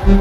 Hi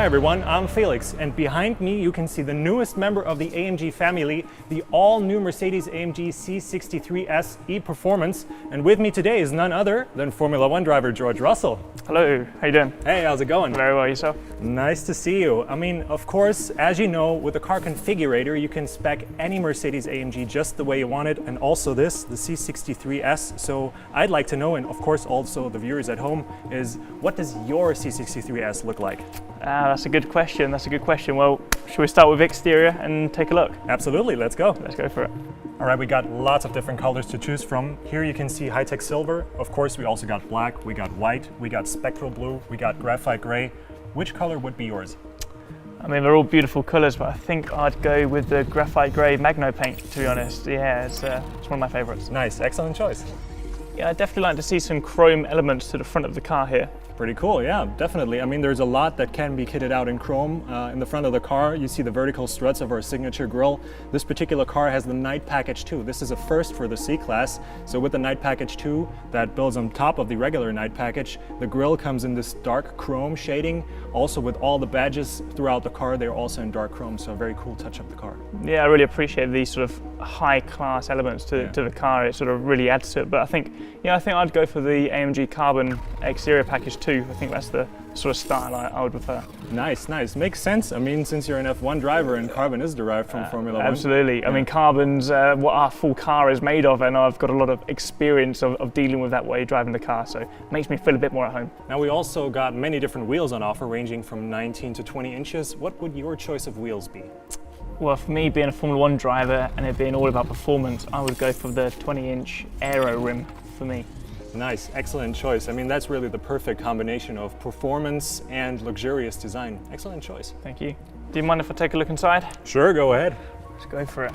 everyone, I'm Felix, and behind me you can see the newest member of the AMG family, the all-new Mercedes-AMG C63 S E Performance. And with me today is none other than Formula One driver George Russell. Hello, how you doing? Hey, how's it going? Very well, yourself? Nice to see you. I mean, of course, as you know, with the car configurator, you can spec any Mercedes-AMG just the way you want it, and also this, the C63 S. So I'd like to know, and of course also the viewers at home, is what does your C63 S look like? That's a good question. Well, should we start with exterior and take a look? Absolutely, let's go. Let's go for it. All right, we got lots of different colors to choose from. Here you can see high-tech silver. Of course, we also got black, we got white, we got spectral blue, we got graphite gray. Which color would be yours? I mean, they're all beautiful colors, but I think I'd go with the graphite gray Magno paint, to be honest. Yeah, it's one of my favorites. Nice, excellent choice. Yeah, I'd definitely like to see some chrome elements to the front of the car here. Pretty cool, yeah, definitely. I mean, there's a lot that can be kitted out in chrome. In the front of the car, you see the vertical struts of our signature grille. This particular car has the Night Package 2. This is a first for the C-Class. So with the Night Package 2 that builds on top of the regular Night Package, the grille comes in this dark chrome shading. Also with all the badges throughout the car, they're also in dark chrome, so a very cool touch of the car. Yeah, I really appreciate these sort of high-class elements to the car. It sort of really adds to it. But I think I'd go for the AMG Carbon exterior package 2. I think that's the sort of style I would prefer. Nice, nice. Makes sense. I mean, since you're an F1 driver and carbon is derived from Formula 1. Absolutely. I mean, carbon's what our full car is made of, and I've got a lot of experience of dealing with that way driving the car, so it makes me feel a bit more at home. Now, we also got many different wheels on offer, ranging from 19 to 20 inches. What would your choice of wheels be? Well, for me, being a Formula 1 driver and it being all about performance, I would go for the 20-inch aero rim for me. Nice, excellent choice. I mean, that's really the perfect combination of performance and luxurious design. Excellent choice. Thank you. Do you mind if I take a look inside? Sure, go ahead. Let's go for it.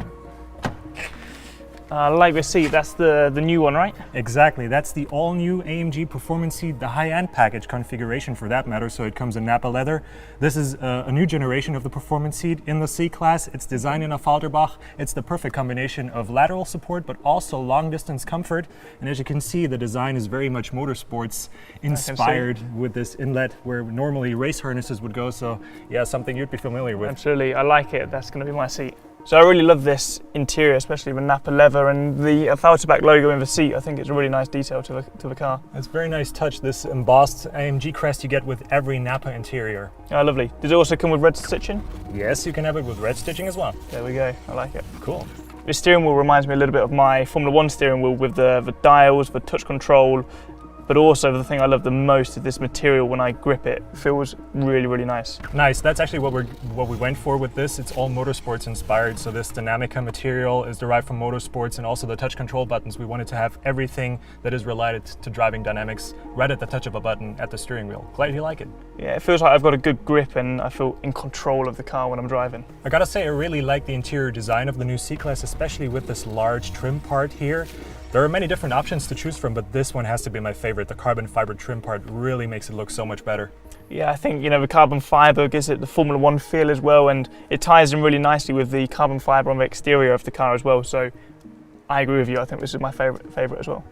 I like the seat, that's the new one, right? Exactly, that's the all-new AMG Performance seat, the high-end package configuration for that matter, so it comes in Nappa leather. This is a new generation of the Performance seat in the C-Class. It's designed in a Falterbach. It's the perfect combination of lateral support, but also long-distance comfort. And as you can see, the design is very much motorsports inspired with this inlet where normally race harnesses would go, so yeah, something you'd be familiar with. Absolutely, I like it. That's going to be my seat. So I really love this interior, especially with Nappa leather and the Falterbach logo in the seat. I think it's a really nice detail to the car. It's a very nice touch, this embossed AMG crest you get with every Nappa interior. Oh, lovely. Does it also come with red stitching? Yes, you can have it with red stitching as well. There we go, I like it. Cool. This steering wheel reminds me a little bit of my Formula 1 steering wheel with the dials, the touch control, but also the thing I love the most is this material. When I grip it, it feels really, really nice. Nice, that's actually what we went for with this. It's all motorsports inspired, so this Dynamica material is derived from motorsports, and also the touch control buttons. We wanted to have everything that is related to driving dynamics right at the touch of a button at the steering wheel. Glad you like it. Yeah, it feels like I've got a good grip and I feel in control of the car when I'm driving. I gotta say, I really like the interior design of the new C-Class, especially with this large trim part here. There are many different options to choose from, but this one has to be my favorite. The carbon fiber trim part really makes it look so much better. Yeah, I think, the carbon fiber gives it the Formula 1 feel as well, and it ties in really nicely with the carbon fiber on the exterior of the car as well. So I agree with you. I think this is my favorite as well.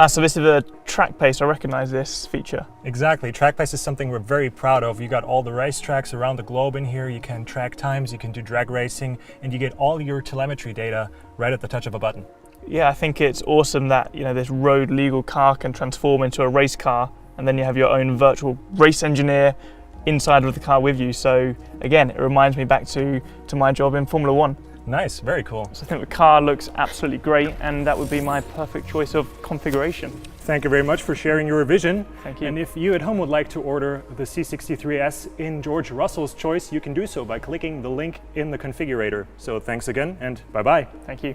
So this is a track pace. I recognize this feature. Exactly. Track pace is something we're very proud of. You got all the race tracks around the globe in here. You can track times, you can do drag racing, and you get all your telemetry data right at the touch of a button. Yeah, I think it's awesome that this road legal car can transform into a race car, and then you have your own virtual race engineer inside of the car with you. So again, it reminds me back to my job in Formula 1. Nice, very cool. So I think the car looks absolutely great, and that would be my perfect choice of configuration. Thank you very much for sharing your vision. Thank you. And if you at home would like to order the C63 S in George Russell's choice, you can do so by clicking the link in the configurator. So thanks again, and bye-bye. Thank you.